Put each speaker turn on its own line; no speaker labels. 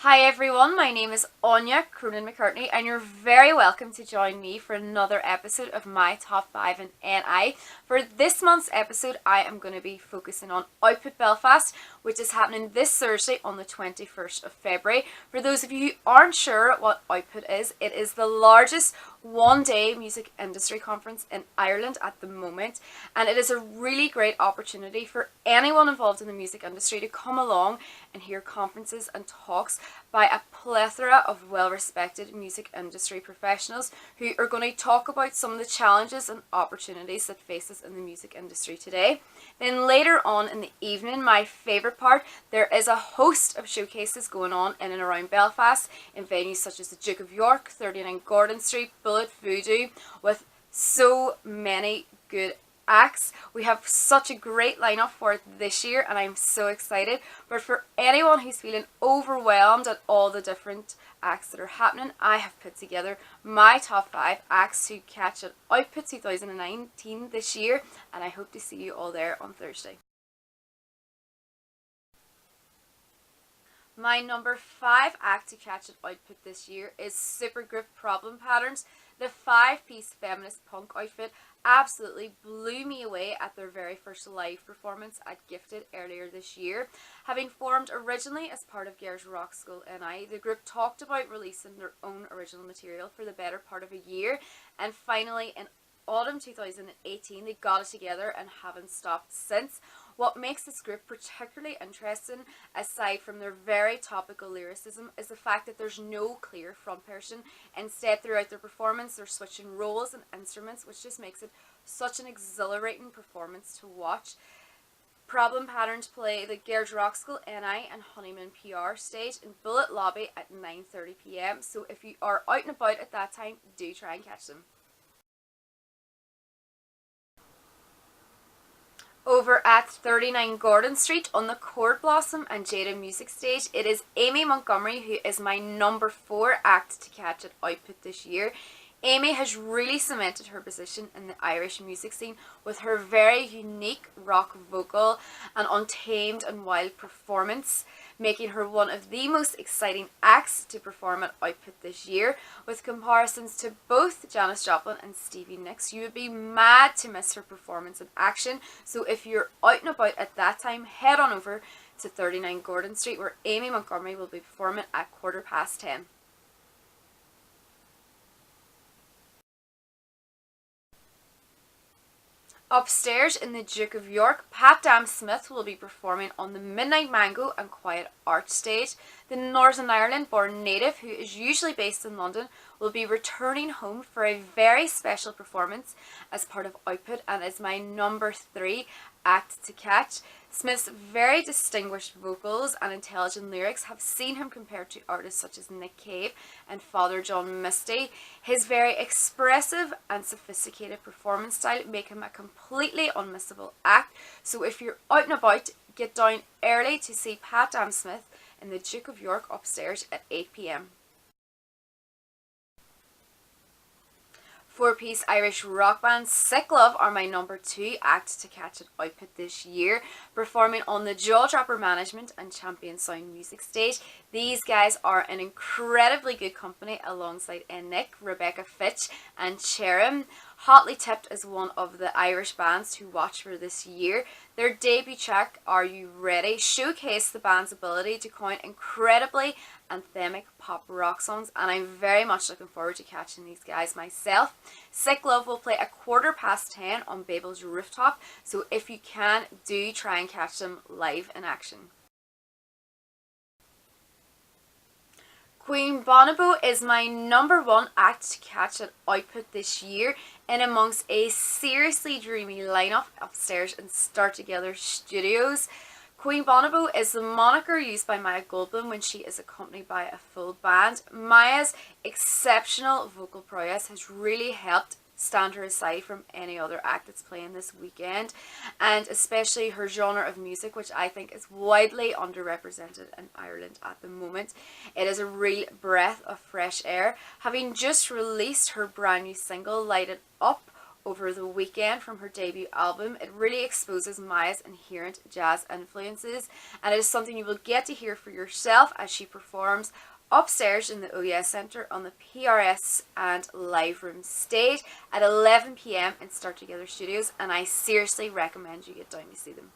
Hi everyone, my name is Aine, Cronin-McCartney, and you're very welcome to join me for another episode of my Top 5 in Aine. For this month's episode, I am going to be focusing on Output Belfast, which is happening this Thursday on the 21st of February. For those of you who aren't sure what Output is, it is the largest one-day music industry conference in Ireland at the moment, and it is a really great opportunity for anyone involved in the music industry to come along and hear conferences and talks by a plethora of well-respected music industry professionals who are going to talk about some of the challenges and opportunities that face us in the music industry today. Then later on in the evening, my favourite part, there is a host of showcases going on in and around Belfast in venues such as the Duke of York, 39 Gordon Street, Bullet Voodoo, with so many good acts. We have such a great lineup for it this year and I'm so excited. But for anyone who's feeling overwhelmed at all the different acts that are happening, I have put together my top 5 acts to catch at Output 2019 this year, and I hope to see you all there on Thursday. My number 5 act to catch at Output this year is Supergroup Problem Patterns. The 5-piece feminist punk outfit absolutely blew me away at their very first live performance at Gifted earlier this year. Having formed originally as part of Girls Rock School Aine, the group talked about releasing their own original material for the better part of a year, and finally in autumn 2018 they got it together and haven't stopped since. What makes this group particularly interesting, aside from their very topical lyricism, is the fact that there's no clear front person. Instead, throughout their performance, they're switching roles and instruments, which just makes it such an exhilarating performance to watch. Problem Patterns play the Girls Rock School NI and Honeymoon PR stage in Bullet Lobby at 9:30 p.m. So if you are out and about at that time, do try and catch them. Over at 39 Gordon Street on the Chord Blossom and Jada Music Stage, it is Amy Montgomery who is my number 4 act to catch at Output this year. Amy has really cemented her position in the Irish music scene with her very unique rock vocal and untamed and wild performance, making her one of the most exciting acts to perform at Output this year. With comparisons to both Janis Joplin and Stevie Nicks, you would be mad to miss her performance in action. So if you're out and about at that time, head on over to 39 Gordon Street where Amy Montgomery will be performing at 10:15. Upstairs in the Duke of York, Pat Smith will be performing on the Midnight Mango and Quiet Art stage. The Northern Ireland born native, who is usually based in London, will be returning home for a very special performance as part of Output and is my number 3 act to catch. Smith's very distinguished vocals and intelligent lyrics have seen him compared to artists such as Nick Cave and Father John Misty. His very expressive and sophisticated performance style make him a completely unmissable act. So if you're out and about, get down early to see Pat Smith in the Duke of York upstairs at 8 p.m. 4-piece Irish rock band Sick Love are my number 2 act to catch at Output this year, performing on the Jaw Dropper Management and Champion Sound Music stage. These guys are an incredibly good company alongside Nick, Rebecca Fitch and Cherim, hotly tipped as one of the Irish bands to watch for this year. Their debut track, Are You Ready?, showcased the band's ability to coin incredibly anthemic pop rock songs, and I'm very much looking forward to catching these guys myself. Sick Love will play at 10:15 on Babel's Rooftop, so if you can, do try and catch them live in action. Queen Bonobo is my number 1 act to catch at Output this year, in amongst a seriously dreamy lineup upstairs in Start Together Studios. Queen Bonobo is the moniker used by Maya Goldblum when she is accompanied by a full band. Maya's exceptional vocal prowess has really helped stand her aside from any other act that's playing this weekend, and especially her genre of music, which I think is widely underrepresented in Ireland at the moment. It is a real breath of fresh air, having just released her brand new single Light It Up over the weekend from her debut album. It really exposes Maya's inherent jazz influences, and it is something you will get to hear for yourself as she performs upstairs in the OES Centre on the PRS and Live Room stage at 11 p.m. in Start Together Studios, and I seriously recommend you get down to see them.